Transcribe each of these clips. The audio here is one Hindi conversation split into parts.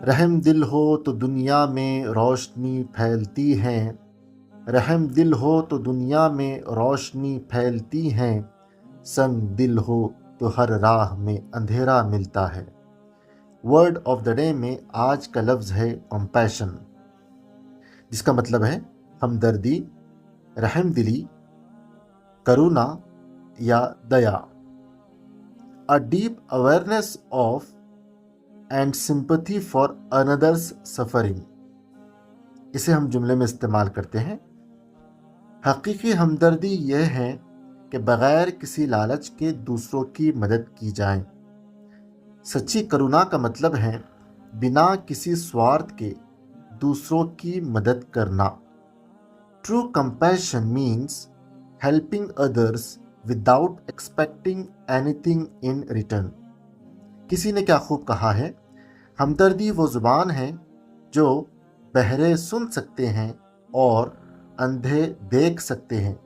रहम दिल हो तो दुनिया में रोशनी फैलती है। रहम दिल हो तो दुनिया में रोशनी फैलती है। संग दिल हो तो हर राह में अंधेरा मिलता है। वर्ड ऑफ द डे में आज का लफ्ज़ है कंपैशन, जिसका मतलब है हमदर्दी, रहमदिली, करुणा या दया। A deep awareness of and sympathy for another's suffering, इसे हम जुमले में इस्तेमाल करते हैं। हकीकी हमदर्दी यह है कि बग़ैर किसी लालच के दूसरों की मदद की जाए। सच्ची करुणा का मतलब है बिना किसी स्वार्थ के दूसरों की मदद करना। True compassion means helping others without expecting anything in return. किसी ने क्या खूब कहा है, हमदर्दी वो ज़ुबान है जो बहरे सुन सकते हैं और अंधे देख सकते हैं।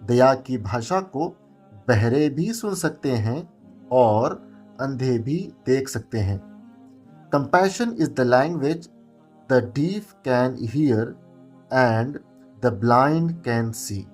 दया की भाषा को बहरे भी सुन सकते हैं और अंधे भी देख सकते हैं। Compassion is the language the deaf can hear and the blind can see.